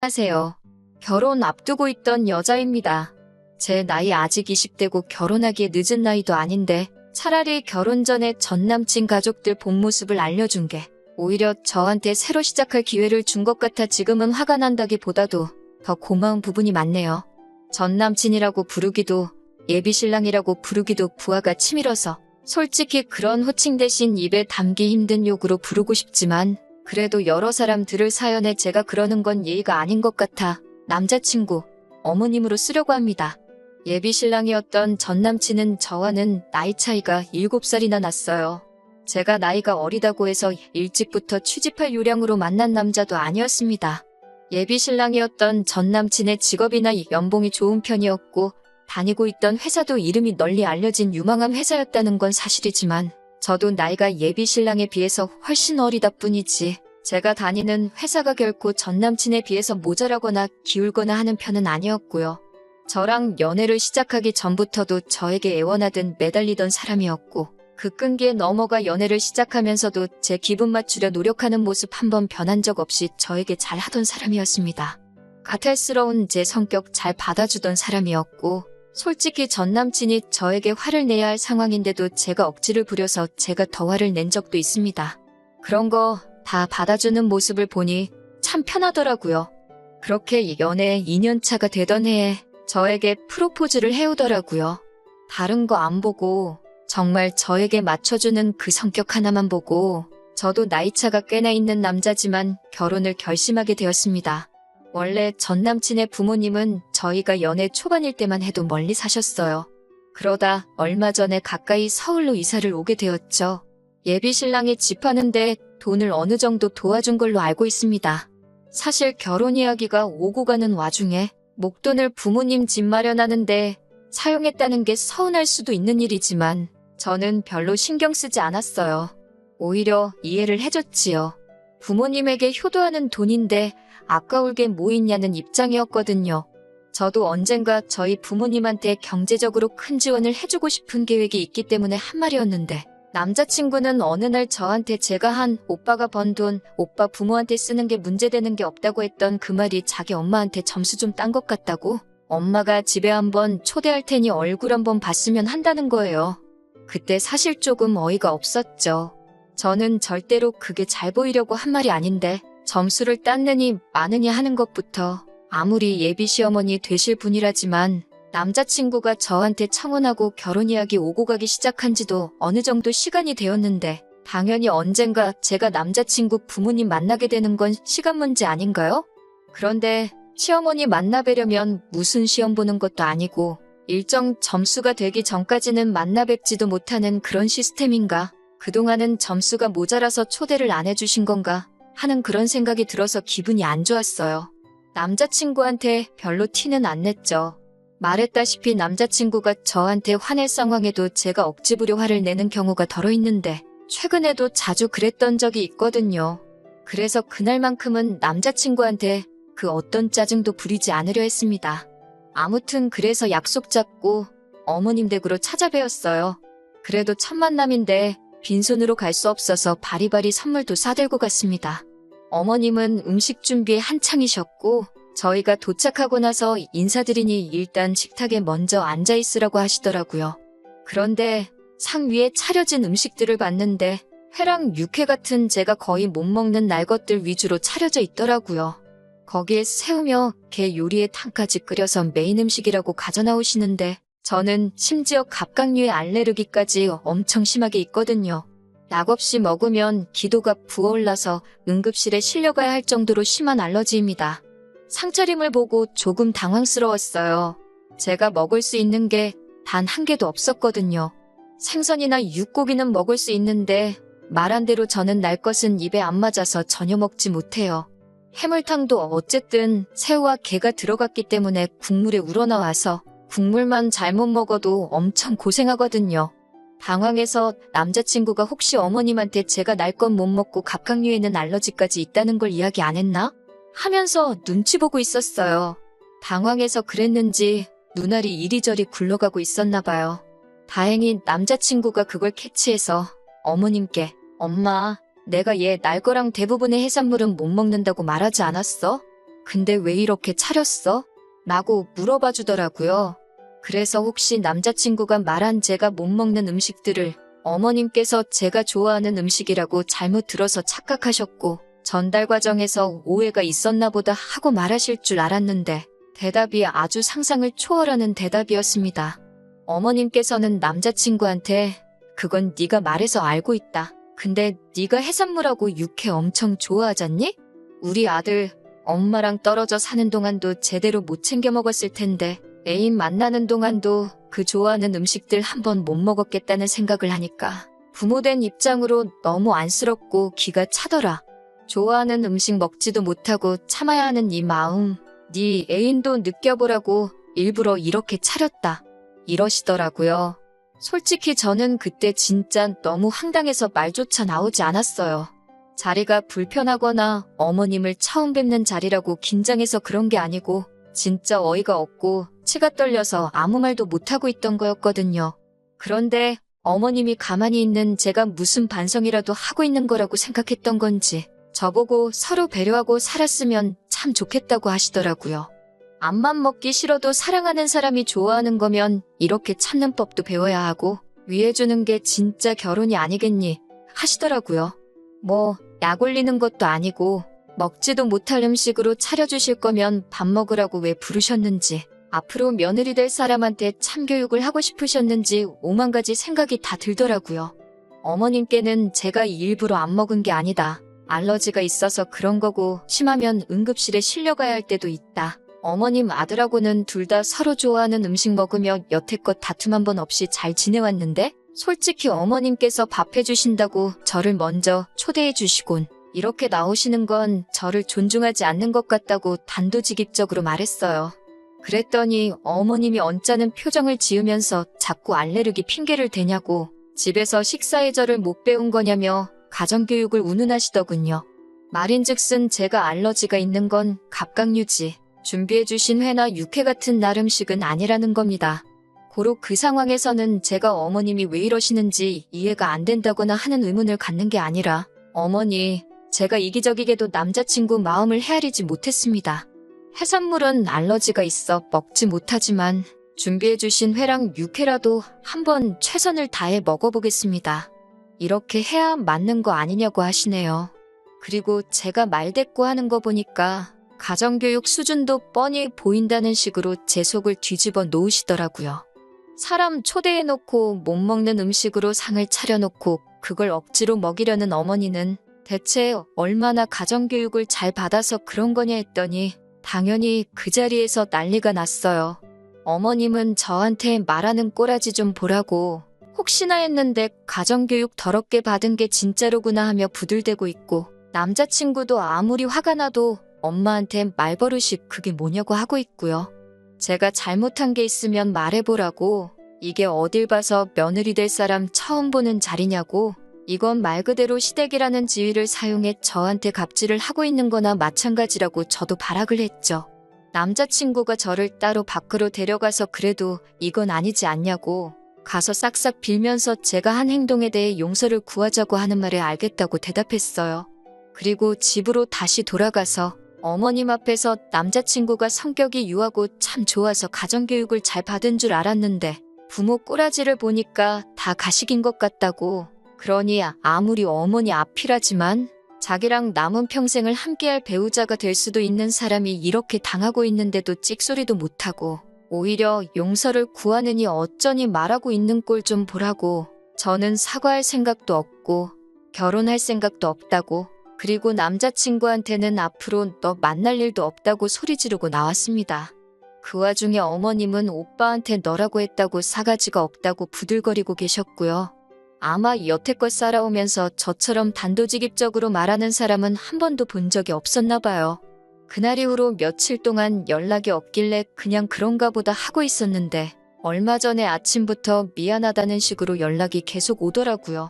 안녕하세요. 결혼 앞두고 있던 여자입니다. 제 나이 아직 20대고 결혼하기에 늦은 나이도 아닌데 차라리 결혼 전에 전 남친 가족들 본 모습을 알려준 게 오히려 저한테 새로 시작할 기회를 준 것 같아 지금은 화가 난다기보다도 더 고마운 부분이 많네요. 전 남친이라고 부르기도 예비신랑이라고 부르기도 부하가 치밀어서 솔직히 그런 호칭 대신 입에 담기 힘든 욕으로 부르고 싶지만 그래도 여러 사람 들을 사연에 제가 그러는 건 예의가 아닌 것 같아 남자친구, 어머님으로 쓰려고 합니다. 예비신랑이었던 전 남친은 저와는 나이 차이가 7살이나 났어요. 제가 나이가 어리다고 해서 일찍부터 취직할 요량으로 만난 남자도 아니었습니다. 예비신랑이었던 전 남친의 직업이나 연봉이 좋은 편이었고 다니고 있던 회사도 이름이 널리 알려진 유망한 회사였다는 건 사실이지만 저도 나이가 예비신랑에 비해서 훨씬 어리다 뿐이지 제가 다니는 회사가 결코 전 남친에 비해서 모자라거나 기울거나 하는 편은 아니었고요. 저랑 연애를 시작하기 전부터도 저에게 애원하듯 매달리던 사람이었고 그 끈기에 넘어가 연애를 시작하면서도 제 기분 맞추려 노력하는 모습 한 번 변한 적 없이 저에게 잘하던 사람이었습니다. 까탈스러운 제 성격 잘 받아주던 사람이었고 솔직히 전 남친이 저에게 화를 내야 할 상황인데도 제가 억지를 부려서 제가 더 화를 낸 적도 있습니다. 그런 거 다 받아주는 모습을 보니 참 편하더라고요. 그렇게 연애 2년차가 되던 해에 저에게 프로포즈를 해오더라고요. 다른 거 안 보고 정말 저에게 맞춰주는 그 성격 하나만 보고 저도 나이차가 꽤나 있는 남자지만 결혼을 결심하게 되었습니다. 원래 전 남친의 부모님은 저희가 연애 초반일 때만 해도 멀리 사셨어요. 그러다 얼마 전에 가까이 서울로 이사를 오게 되었죠. 예비신랑이 집 하는데 돈을 어느 정도 도와준 걸로 알고 있습니다. 사실 결혼 이야기가 오고 가는 와중에 목돈을 부모님 집 마련하는데 사용했다는 게 서운할 수도 있는 일이지만 저는 별로 신경 쓰지 않았어요. 오히려 이해를 해줬지요. 부모님에게 효도하는 돈인데 아까울 게 뭐 있냐는 입장이었거든요. 저도 언젠가 저희 부모님한테 경제적으로 큰 지원을 해주고 싶은 계획이 있기 때문에 한 말이었는데 남자친구는 어느 날 저한테 제가 한 오빠가 번 돈, 오빠 부모한테 쓰는 게 문제되는 게 없다고 했던 그 말이 자기 엄마한테 점수 좀 딴 것 같다고 엄마가 집에 한번 초대할 테니 얼굴 한번 봤으면 한다는 거예요. 그때 사실 조금 어이가 없었죠. 저는 절대로 그게 잘 보이려고 한 말이 아닌데 점수를 땄느니 마느니 하는 것부터 아무리 예비 시어머니 되실 분이라지만 남자친구가 저한테 청혼하고 결혼 이야기 오고 가기 시작한 지도 어느 정도 시간이 되었는데 당연히 언젠가 제가 남자친구 부모님 만나게 되는 건 시간 문제 아닌가요? 그런데 시어머니 만나 뵈려면 무슨 시험 보는 것도 아니고 일정 점수가 되기 전까지는 만나 뵙지도 못하는 그런 시스템인가? 그동안은 점수가 모자라서 초대를 안 해주신 건가? 하는 그런 생각이 들어서 기분이 안 좋았어요. 남자친구한테 별로 티는 안 냈죠. 말했다시피 남자친구가 저한테 화낼 상황에도 제가 억지 부려 화를 내는 경우가 덜어 있는데 최근에도 자주 그랬던 적이 있거든요. 그래서 그날만큼은 남자친구한테 그 어떤 짜증도 부리지 않으려 했습니다. 아무튼 그래서 약속 잡고 어머님 댁으로 찾아뵈었어요. 그래도 첫 만남인데 빈손으로 갈 수 없어서 바리바리 선물도 사들고 갔습니다. 어머님은 음식 준비에 한창이셨고 저희가 도착하고 나서 인사드리니 일단 식탁에 먼저 앉아있으라고 하시더라고요. 그런데 상 위에 차려진 음식들을 봤는데 회랑 육회 같은 제가 거의 못 먹는 날 것들 위주로 차려져 있더라고요. 거기에 새우며 게 요리에 탕까지 끓여서 메인 음식이라고 가져나오시는데 저는 심지어 갑각류의 알레르기까지 엄청 심하게 있거든요. 약 없이 먹으면 기도가 부어올라서 응급실에 실려가야 할 정도로 심한 알러지입니다. 상차림을 보고 조금 당황스러웠어요. 제가 먹을 수 있는 게 단 한 개도 없었거든요. 생선이나 육고기는 먹을 수 있는데 말한 대로 저는 날 것은 입에 안 맞아서 전혀 먹지 못해요. 해물탕도 어쨌든 새우와 게가 들어갔기 때문에 국물에 우러나와서 국물만 잘못 먹어도 엄청 고생하거든요. 당황해서 남자친구가 혹시 어머님한테 제가 날 건 못 먹고 갑각류에는 알러지까지 있다는 걸 이야기 안 했나? 하면서 눈치 보고 있었어요. 당황해서 그랬는지 눈알이 이리저리 굴러가고 있었나 봐요. 다행히 남자친구가 그걸 캐치해서 어머님께 엄마, 내가 얘 날 거랑 대부분의 해산물은 못 먹는다고 말하지 않았어? 근데 왜 이렇게 차렸어? 라고 물어봐 주더라고요. 그래서 혹시 남자친구가 말한 제가 못 먹는 음식들을 어머님께서 제가 좋아하는 음식이라고 잘못 들어서 착각하셨고 전달 과정에서 오해가 있었나 보다 하고 말하실 줄 알았는데 대답이 아주 상상을 초월하는 대답이었습니다. 어머님께서는 남자친구한테 그건 네가 말해서 알고 있다. 근데 네가 해산물하고 육회 엄청 좋아하잖니? 우리 아들 엄마랑 떨어져 사는 동안도 제대로 못 챙겨 먹었을 텐데 애인 만나는 동안도 그 좋아하는 음식들 한 번 못 먹었겠다는 생각을 하니까 부모된 입장으로 너무 안쓰럽고 기가 차더라. 좋아하는 음식 먹지도 못하고 참아야 하는 이 마음, 네 애인도 느껴보라고 일부러 이렇게 차렸다. 이러시더라고요. 솔직히 저는 그때 진짜 너무 황당해서 말조차 나오지 않았어요. 자리가 불편하거나 어머님을 처음 뵙는 자리라고 긴장해서 그런 게 아니고 진짜 어이가 없고 치가 떨려서 아무 말도 못하고 있던 거였거든요. 그런데 어머님이 가만히 있는 제가 무슨 반성이라도 하고 있는 거라고 생각했던 건지 저보고 서로 배려하고 살았으면 참 좋겠다고 하시더라고요. 앞만 먹기 싫어도 사랑하는 사람이 좋아하는 거면 이렇게 참는 법도 배워야 하고 위해주는 게 진짜 결혼이 아니겠니 하시더라고요. 뭐 약 올리는 것도 아니고 먹지도 못할 음식으로 차려주실 거면 밥 먹으라고 왜 부르셨는지 앞으로 며느리 될 사람한테 참교육을 하고 싶으셨는지 오만 가지 생각이 다 들더라고요. 어머님께는 제가 일부러 안 먹은 게 아니다. 알러지가 있어서 그런 거고 심하면 응급실에 실려가야 할 때도 있다. 어머님 아들하고는 둘 다 서로 좋아하는 음식 먹으며 여태껏 다툼 한 번 없이 잘 지내왔는데 솔직히 어머님께서 밥 해주신다고 저를 먼저 초대해 주시곤 이렇게 나오시는 건 저를 존중하지 않는 것 같다고 단도직입적으로 말했어요. 그랬더니 어머님이 언짢은 표정을 지으면서 자꾸 알레르기 핑계를 대냐고 집에서 식사의 저를 못 배운 거냐며 가정교육을 운운하시더군요. 말인즉슨 제가 알러지가 있는 건 갑각류지 준비해주신 회나 육회 같은 날 음식은 아니라는 겁니다. 고로 그 상황에서는 제가 어머님이 왜 이러시는지 이해가 안 된다거나 하는 의문을 갖는 게 아니라 어머니, 제가 이기적이게도 남자친구 마음을 헤아리지 못했습니다. 해산물은 알러지가 있어 먹지 못하지만 준비해주신 회랑 육회라도 한번 최선을 다해 먹어보겠습니다. 이렇게 해야 맞는 거 아니냐고 하시네요. 그리고 제가 말대꾸 하는 거 보니까 가정교육 수준도 뻔히 보인다는 식으로 제 속을 뒤집어 놓으시더라고요. 사람 초대해놓고 못 먹는 음식으로 상을 차려놓고 그걸 억지로 먹이려는 어머니는 대체 얼마나 가정교육을 잘 받아서 그런 거냐 했더니 당연히 그 자리에서 난리가 났어요. 어머님은 저한테 말하는 꼬라지 좀 보라고 혹시나 했는데 가정교육 더럽게 받은 게 진짜로구나 하며 부들대고 있고 남자친구도 아무리 화가 나도 엄마한테 말버릇이 그게 뭐냐고 하고 있고요. 제가 잘못한 게 있으면 말해보라고 이게 어딜 봐서 며느리 될 사람 처음 보는 자리냐고 이건 말 그대로 시댁이라는 지위를 사용해 저한테 갑질을 하고 있는 거나 마찬가지라고 저도 발악을 했죠. 남자친구가 저를 따로 밖으로 데려가서 그래도 이건 아니지 않냐고 가서 싹싹 빌면서 제가 한 행동에 대해 용서를 구하자고 하는 말에 알겠다고 대답했어요. 그리고 집으로 다시 돌아가서 어머님 앞에서 남자친구가 성격이 유하고 참 좋아서 가정교육을 잘 받은 줄 알았는데 부모 꼬라지를 보니까 다 가식인 것 같다고 그러니 아무리 어머니 앞이라지만 자기랑 남은 평생을 함께할 배우자가 될 수도 있는 사람이 이렇게 당하고 있는데도 찍소리도 못하고 오히려 용서를 구하느니 어쩌니 말하고 있는 꼴 좀 보라고 저는 사과할 생각도 없고 결혼할 생각도 없다고 그리고 남자친구한테는 앞으로 너 만날 일도 없다고 소리 지르고 나왔습니다. 그 와중에 어머님은 오빠한테 너라고 했다고 사가지가 없다고 부들거리고 계셨고요. 아마 여태껏 살아오면서 저처럼 단도직입적으로 말하는 사람은 한 번도 본 적이 없었나 봐요. 그날 이후로 며칠 동안 연락이 없길래 그냥 그런가 보다 하고 있었는데 얼마 전에 아침부터 미안하다는 식으로 연락이 계속 오더라고요.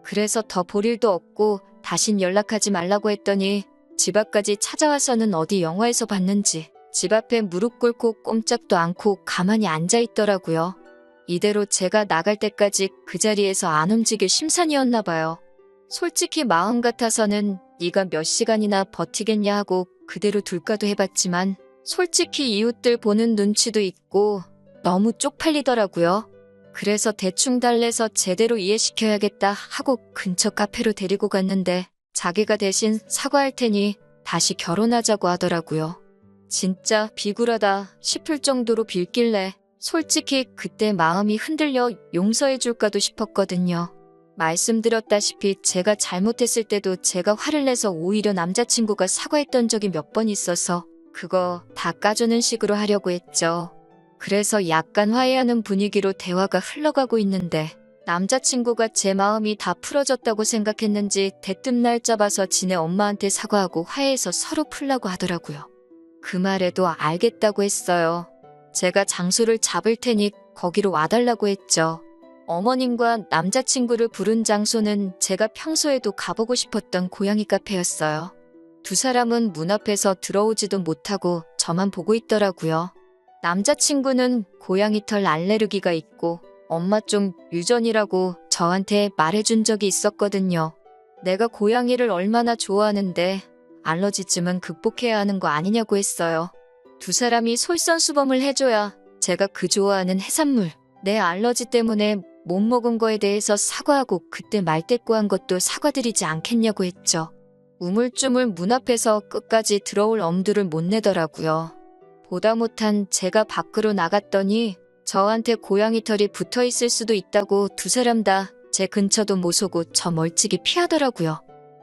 그래서 더 볼 일도 없고 다신 연락하지 말라고 했더니 집 앞까지 찾아와서는 어디 영화에서 봤는지 집 앞에 무릎 꿇고 꼼짝도 않고 가만히 앉아 있더라고요. 이대로 제가 나갈 때까지 그 자리에서 안 움직일 심산이었나 봐요. 솔직히 마음 같아서는 네가 몇 시간이나 버티겠냐 하고 그대로 둘까도 해봤지만 솔직히 이웃들 보는 눈치도 있고 너무 쪽팔리더라고요. 그래서 대충 달래서 제대로 이해시켜야겠다 하고 근처 카페로 데리고 갔는데 자기가 대신 사과할 테니 다시 결혼하자고 하더라고요. 진짜 비굴하다 싶을 정도로 빌길래 솔직히 그때 마음이 흔들려 용서해줄까도 싶었거든요. 말씀드렸다시피 제가 잘못했을 때도 제가 화를 내서 오히려 남자친구가 사과했던 적이 몇 번 있어서 그거 다 까주는 식으로 하려고 했죠. 그래서 약간 화해하는 분위기로 대화가 흘러가고 있는데 남자친구가 제 마음이 다 풀어졌다고 생각했는지 대뜸 날 잡아서 지네 엄마한테 사과하고 화해해서 서로 풀라고 하더라고요. 그 말에도 알겠다고 했어요. 제가 장소를 잡을 테니 거기로 와달라고 했죠. 어머님과 남자친구를 부른 장소는 제가 평소에도 가보고 싶었던 고양이 카페였어요. 두 사람은 문 앞에서 들어오지도 못하고 저만 보고 있더라고요. 남자친구는 고양이 털 알레르기가 있고 엄마 좀 유전이라고 저한테 말해준 적이 있었거든요. 내가 고양이를 얼마나 좋아하는데 알러지쯤은 극복해야 하는 거 아니냐고 했어요. 두 사람이 솔선수범을 해줘야 제가 그 좋아하는 해산물, 내 알러지 때문에 못 먹은 거에 대해서 사과하고 그때 말대꾸한 것도 사과드리지 않겠냐고 했죠. 우물쭈물 문 앞에서 끝까지 들어올 엄두를 못 내더라고요. 보다 못한 제가 밖으로 나갔더니 저한테 고양이 털이 붙어있을 수도 있다고 두 사람 다 제 근처도 못 오고 저 멀찍이 피하더라고요.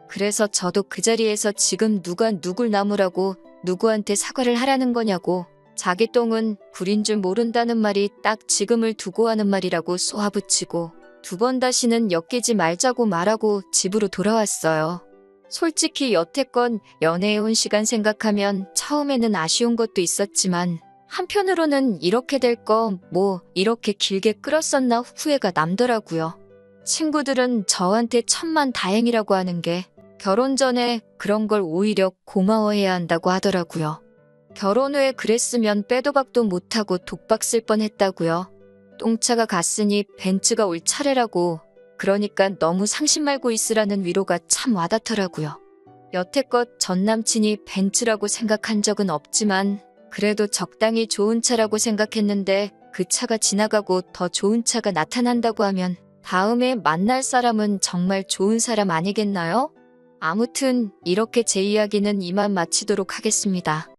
그래서 저도 그 자리에서 지금 누가 누굴 나무라고 누구한테 사과를 하라는 거냐고, 자기 똥은 구린 줄 모른다는 말이 딱 지금을 두고 하는 말이라고 쏘아붙이고 두 번 다시는 엮이지 말자고 말하고 집으로 돌아왔어요. 솔직히 여태껏 연애해온 시간 생각하면 처음에는 아쉬운 것도 있었지만 한편으로는 이렇게 될 거 뭐 이렇게 길게 끌었었나 후회가 남더라고요. 친구들은 저한테 천만 다행이라고 하는 게 결혼 전에 그런 걸 오히려 고마워해야 한다고 하더라고요. 결혼 후에 그랬으면 빼도 박도 못하고 독박 쓸 뻔했다고요. 똥차가 갔으니 벤츠가 올 차례라고, 그러니까 너무 상심 말고 있으라는 위로가 참 와닿더라고요. 여태껏 전 남친이 벤츠라고 생각한 적은 없지만 그래도 적당히 좋은 차라고 생각했는데 그 차가 지나가고 더 좋은 차가 나타난다고 하면 다음에 만날 사람은 정말 좋은 사람 아니겠나요? 아무튼 이렇게 제 이야기는 이만 마치도록 하겠습니다.